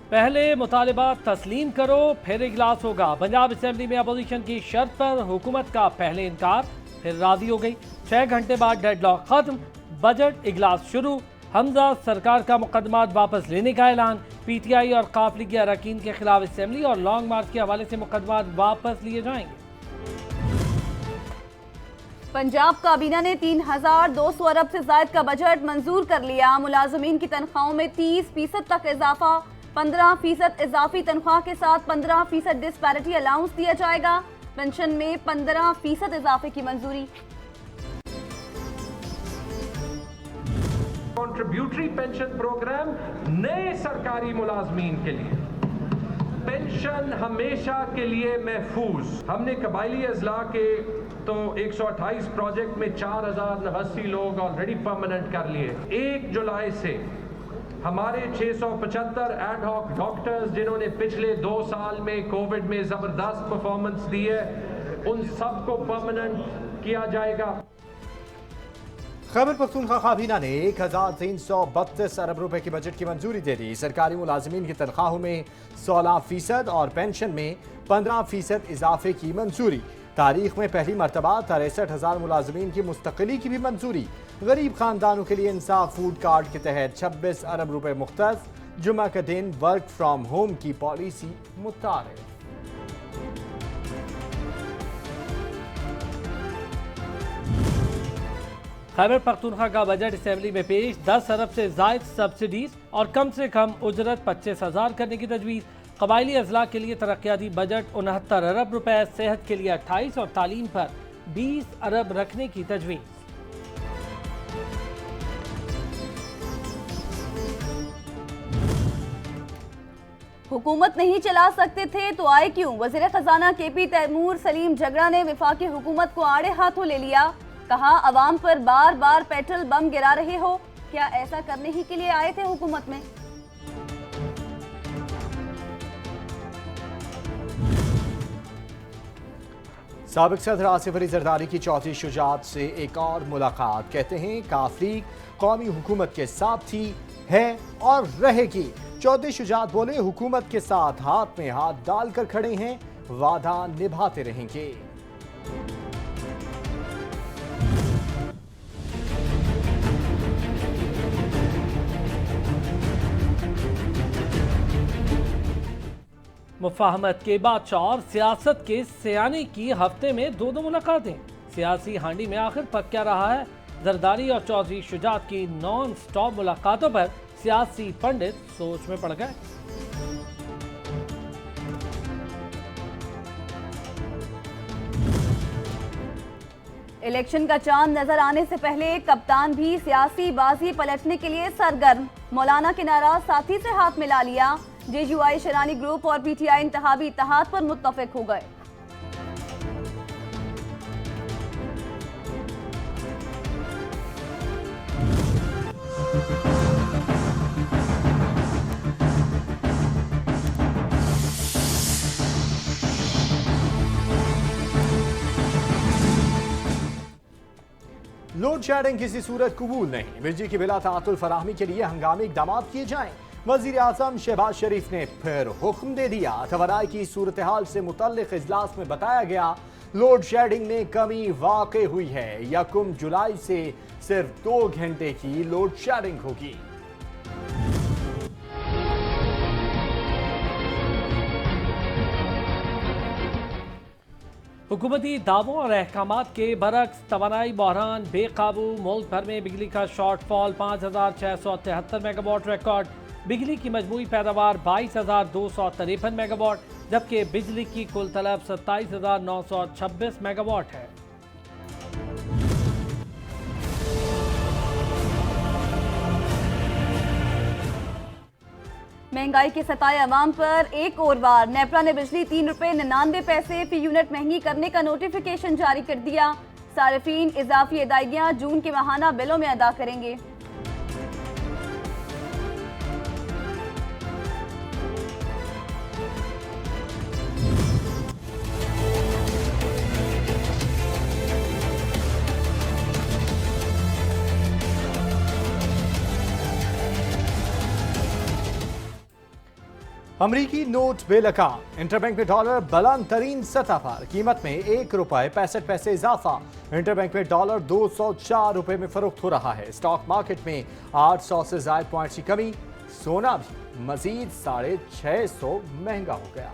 पहले मुतालिबा तस्लीम करो फिर इजलास होगा। पंजाब असेंबली में अपोजिशन की शर्त पर हुकूमत का पहले इनकार, फिर राजी हो गई। 6 घंटे बाद डेडलॉक खत्म, बजट इजलास शुरू। हमजा सरकार का मुकदमात वापस लेने का ऐलान। PTI और काफ लीग अरकान के खिलाफ असेंबली और लॉन्ग मार्च के हवाले से मुकदमात वापस लिए जाएंगे। पंजाब काबीना ने 3200 अरब से ज्यादा का बजट मंजूर कर लिया। मुलाजमीन की तनख्वाहों में 30% तक इजाफा, 15% इजाफी तनख्वाह के साथ 15% डिस्पैरिटी अलाउंस दिया जाएगा। पेंशन में 15% इजाफे की मंजूरी। कंट्रीब्यूटरी पेंशन प्रोग्राम नए सरकारी मुलाजमीन के लिए, पेंशन हमेशा के लिए महफूज। हमने कबायली अजला के तो 128 प्रोजेक्ट में 4089 लोग ऑलरेडी परमानेंट कर लिए। 1 जुलाई से हमारे 675 एडहॉक डॉक्टर्स जिन्होंने पिछले 2 साल में कोविड में जबरदस्त परफॉर्मेंस दी है, उन सबको परमानेंट किया जाएगा। खैबर पख्तूनख्वा काबीना ने 1332 अरब रुपए की बजट की मंजूरी दे दी। सरकारी मुलाजमीन की तनख्वाहों में 16% और पेंशन में 15% इजाफे की मंजूरी। तारीख में पहली मरतबा 63,000 मुलाजमीन की मुस्तकिली की भी मंजूरी। गरीब खानदानों के लिए इंसाफ फूड कार्ड के तहत 26 अरब रुपए मुख्तस। जुमा के दिन वर्क फ्रॉम होम की पॉलिसी मुतारिफ। खैबर पख्तूनख्वा का बजट असेंबली में पेश। 10 अरब से जायद सब्सिडीज और कम से कम उजरत 25,000 करने की तजवीज़। कबायली अजला के लिए तरक्याती बजट 69 अरब रुपए, सेहत के लिए 28 और तालीम पर 20 अरब रखने की तजवीज़। हुकूमत नहीं चला सकते थे तो आए क्यों? वज़ीर खजाना KP तैमूर सलीम झगड़ा ने वफाकी हुकूमत को आड़े हाथों ले लिया। कहा, अवाम पर बार बार पेट्रोल बम गिरा रहे हो, क्या ऐसा करने ही के लिए आए थे हुकूमत में? साबिक सदर आसिफ अली जरदारी की चौथी शुजात से एक और मुलाकात। कहते हैं काफ लीग कौमी हुकूमत के साथ थी, है और रहेगी। चौथी शुजात बोले, हुकूमत के साथ हाथ में हाथ डालकर खड़े हैं, वादा निभाते रहेंगे। मुफाहमत के बादशाह और सियासत के सियाने की हफ्ते में 2 मुलाकातें। सियासी हांडी में आखिर पक क्या रहा है? जरदारी और चौधरी शुजात की नॉन स्टॉप मुलाकातों पर सियासी पंडित सोच में पड़ गए। इलेक्शन का चांद नजर आने से पहले कप्तान भी सियासी बाजी पलटने के लिए सरगर्म। मौलाना के नाराज साथी से हाथ मिला लिया। JUI शरानी ग्रुप और PTI इंतहाबी इत्तेहाद पर मुत्तफिक हो गए। लोड शेडिंग किसी सूरत कबूल नहीं। बिजली की बिला तातुल फराहमी के लिए हंगामी इकदाम किए जाएं। वजीर आजम शहबाज शरीफ ने फिर हुक्म दे दिया। तवराई की सूरत हाल से मुतल्लिक इजलास में बताया गया, लोड शेडिंग में कमी वाक़ई हुई है। 1 जुलाई से सिर्फ 2 घंटे की लोड शेडिंग होगी। हुकूमती दावों और अहकामात के बरक्स तवानाई बहरान बेकाबू। मुल्क भर में बिजली का शॉर्टफॉल 5,673 मेगावाट रिकॉर्ड। बिजली की मजमूई पैदावार 22,253 मेगावाट, जबकि बिजली की कुल तलब 27,926 मेगावाट है। महंगाई के सताए अवाम पर एक और बार नेपरा ने बिजली 3 रुपए 99 पैसे फी यूनिट महंगी करने का नोटिफिकेशन जारी कर दिया। सार्फिन इजाफी अदायगियां जून के माहाना बिलों में अदा करेंगे। अमरीकी नोट बेलका, इंटरबैंक में डॉलर बुलंद तरीन सतह पर, कीमत में ₹1.65 इजाफा। इंटरबैंक में डॉलर 204 रुपए में फरोख्त हो रहा है। स्टॉक मार्केट में 800 से ज्यादा पॉइंट्स की कमी। सोना भी मजीद 650 महंगा हो गया।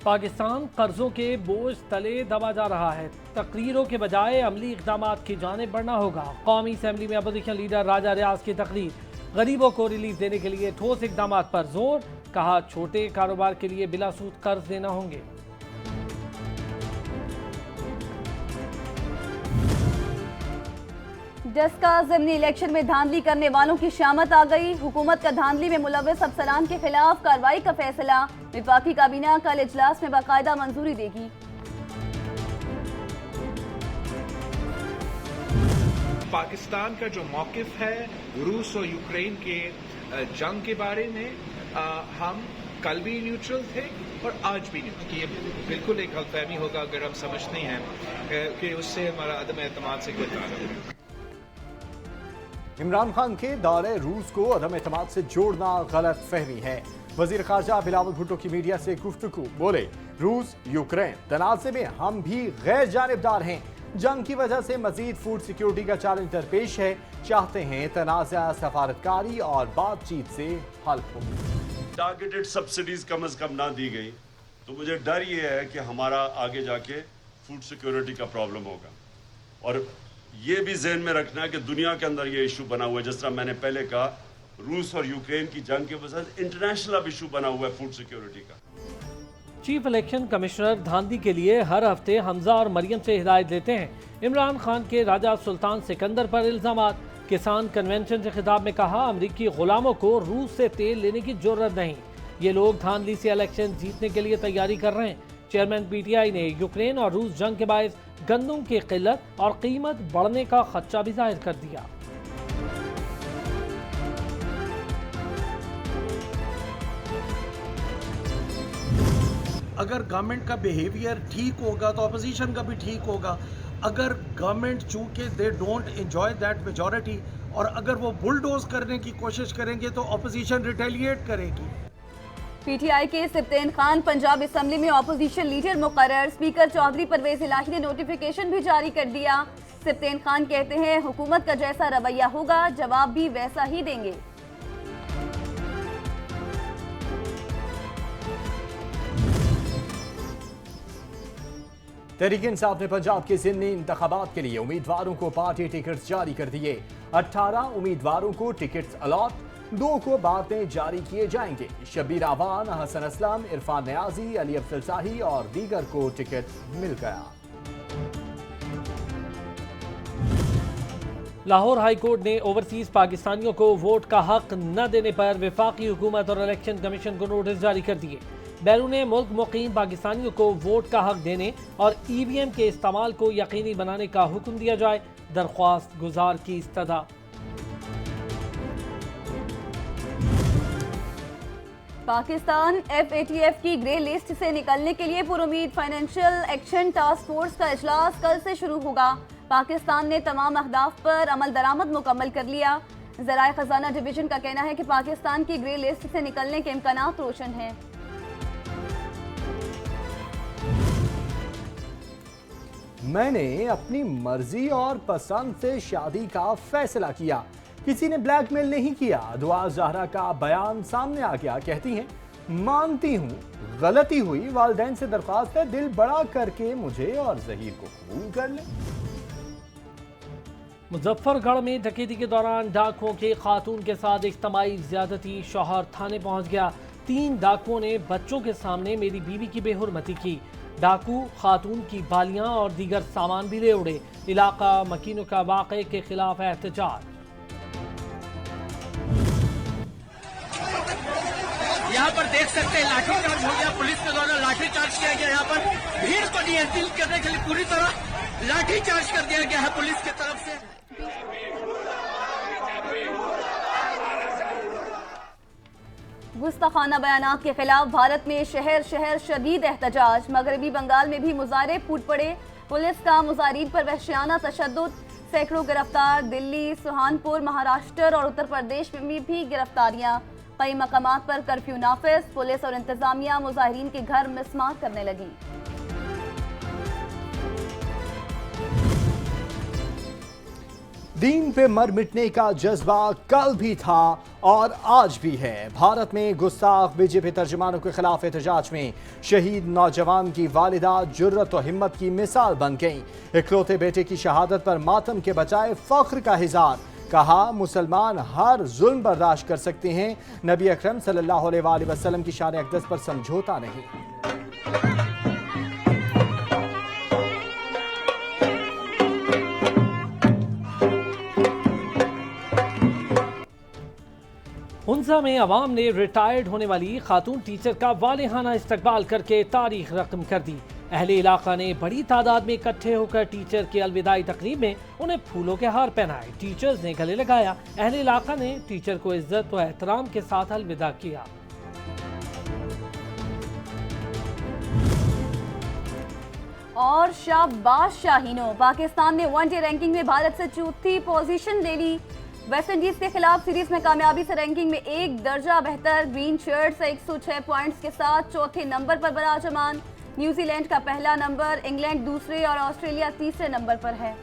पाकिस्तान कर्जों के बोझ तले दबा जा रहा है। तकरीरों के बजाय अमली इकदाम की जानिब बढ़ना होगा। कौमी असम्बली में अपोजिशन लीडर राजा रियाज की तकरीर, गरीबों को रिलीफ देने के लिए ठोस इकदाम पर जोर। कहा, छोटे कारोबार के लिए बिला सूद कर्ज देना होंगे। जस्का ज़िमनी इलेक्शन में धांधली करने वालों की शामत आ गई। हुकूमत का धांधली में मुलव्वस अफसरान के खिलाफ कार्रवाई का फैसला। वफाकी काबीना कल इजलास में बाकायदा मंजूरी देगी। पाकिस्तान का जो मौकिफ है रूस और यूक्रेन के जंग के बारे में, हम कल भी न्यूट्रल थे और आज भी न्यूट्रल। ये बिल्कुल एक गलतफहमी होगा अगर हम समझते हैं कि उससे हमारा अदम एतमाद से कोई ताल्लुक है। इमरान खान के दौरे रूस को अदम एतमाद से जोड़ना गलत फहमी है। वजीर खारजा बिलावल भुट्टो की मीडिया से गुफ्तगू, बोले, रूस यूक्रेन तनाज़े में हम भी गैर जानिबदार हैं। जंग की वजह से मजीद फूड सिक्योरिटी का चैलेंज दरपेश है। चाहते हैं तनाज़ा सफारतकारी और बातचीत से हल हो। टारगेटेड सब्सिडीज कम से कम ना दी गई तो मुझे डर ये है कि हमारा आगे जाके फूड सिक्योरिटी का प्रॉब्लम होगा। और ये भी जहन में रखना है कि दुनिया के अंदर ये इशू बना हुआ है, जिस तरह मैंने पहले कहा, रूस और यूक्रेन की जंग के वजह से इंटरनेशनल अब इशू बना हुआ है फूड सिक्योरिटी का। चीफ इलेक्शन कमिश्नर धांधली के लिए हर हफ्ते हमजा और मरियम से हिदायत देते हैं। इमरान खान के राजा सुल्तान सिकंदर पर इल्जामात। किसान कन्वेंशन से खिताब में कहा, अमरीकी गुलामों को रूस से तेल लेने की जरूरत नहीं। ये लोग धांधली से इलेक्शन जीतने के लिए तैयारी कर रहे हैं। चेयरमैन पीटीआई ने यूक्रेन और रूस जंग के बायस गंदम की किल्लत और कीमत बढ़ने का खदशा भी जाहिर कर दिया। अगर गवर्नमेंट का बिहेवियर ठीक होगा तो अपोजिशन का भी ठीक होगा। अगर गवर्नमेंट चूंकि they don't enjoy that majority और अगर वो बुलडोज करने की कोशिश करेंगे तो अपोजिशन रिटेलिएट करेगी। पीटीआई के सिप्तेन खान पंजाब असम्बली में अपोजिशन लीडर मुकर्रर। स्पीकर चौधरी परवेज इलाही ने नोटिफिकेशन भी जारी कर दिया। सिप्तेन खान कहते हैं, हुकूमत का जैसा रवैया होगा जवाब भी वैसा ही देंगे। तहरीक इंसाफ ने पंजाब के ज़िमनी इंतखाबात के लिए उम्मीदवारों को पार्टी टिकट्स जारी कर दिए। 18 उम्मीदवारों को टिकट्स अलॉट, 2 को बाद में जारी किए जाएंगे। शब्बीर आवान, हसन असलम, इरफान नियाजी, अली अफजल शाही और दीगर को टिकट मिल गया। लाहौर हाई कोर्ट ने ओवरसीज पाकिस्तानियों को वोट का हक न देने पर वफाकी हुकूमत और इलेक्शन कमीशन को नोटिस जारी कर दिए। बैरून मुल्क मुकीम पाकिस्तानियों को वोट का हक देने और ईवीएम के इस्तेमाल को यकीनी बनाने का हुक्म दिया जाए। दरख्वास्त गुजार की इस्तदा। पाकिस्तान FATF की ग्रे लिस्ट से निकलने के लिए पुरुमीद फाइनेंशियल एक्शन टास्क फोर्स का इजलास कल से शुरू होगा। पाकिस्तान ने तमाम अहदाफ पर अमल दरामद मुकम्मल कर लिया। ज़राए खजाना डिवीजन का कहना है कि पाकिस्तान की ग्रे लिस्ट से निकलने के इम्कानात रोशन हैं। मैंने अपनी मर्जी और पसंद से शादी का फैसला किया, किसी ने ब्लैकमेल नहीं किया। दुआ ज़हरा का बयान सामने आ गया। कहती हैं, मानती हूँ गलती हुई, वालिदैन से दरख्वास्त है दिल बड़ा करके मुझे और जहीर को कबूल कर ले। मुजफ्फरगढ़ में डकैती के दौरान डाकुओं के खातून के साथ इज्तिमाई ज्यादती। शौहर थाने पहुंच गया। 3 डाकुओं ने बच्चों के सामने मेरी बीवी की बेहुरमती की। डाकू खातून की बालियां और दीगर सामान भी ले उड़े। इलाका मकीनों का वाक़े के खिलाफ एहतजाज। यहाँ पर देख सकते हैं लाठीचार्ज हो गया, पुलिस के द्वारा लाठीचार्ज किया गया। यहाँ पर भीड़ को नियंत्रित करने के लिए पूरी तरह लाठीचार्ज कर दिया गया है पुलिस की तरफ से। गुस्ताखाना बयानात के खिलाफ भारत में शहर शहर शदीद एहतजाज। मगरबी बंगाल में भी मुजाहरे फूट पड़े। पुलिस का मुजाहिरीन पर वहशियाना तशद्दुद। सैकड़ों गिरफ्तार। दिल्ली, सुहानपुर, महाराष्ट्र और उत्तर प्रदेश में भी गिरफ्तारियां। कई मकामात पर कर्फ्यू नाफिज। पुलिस और इंतजामिया मुजाहिरीन के घर मिसमार करने लगी। दीन पे मर मिटने का जज्बा कल भी था और आज भी है। भारत में गुस्ताख बीजेपी तर्जुमानों के खिलाफ एहतजाज में शहीद नौजवान की वालिदा जुर्रत और हिम्मत की मिसाल बन गई। इकलौते बेटे की शहादत पर मातम के बजाय फख्र का इज़हार। कहा, मुसलमान हर जुल्म बर्दाश्त कर सकते हैं, नबी अकरम सल्लल्लाहु अलैहि वसल्लम की शान अक़दस पर समझौता नहीं। हुंजा में अवाम ने रिटायर्ड होने वाली खातून टीचर का वालेहाना इस्तकबाल करके तारीख रकम कर दी। अहले इलाका ने बड़ी तादाद में इकट्ठे होकर टीचर की अलविदाई तकरीब में उन्हें फूलों के हार पहनाए। टीचर्स ने गले लगाया। अहले इलाका ने टीचर को इज्जत व एहतराम के साथ अलविदा किया। और शाबाश शाहीनों, पाकिस्तान ने वनडे रैंकिंग में भारत से चौथी पोजीशन ले ली। वेस्टइंडीज के खिलाफ सीरीज में कामयाबी से रैंकिंग में एक दर्जा बेहतर। ग्रीन शर्ट्स 106 पॉइंट्स के साथ चौथे नंबर पर बराजमान। न्यूजीलैंड का पहला नंबर, इंग्लैंड दूसरे और ऑस्ट्रेलिया तीसरे नंबर पर है।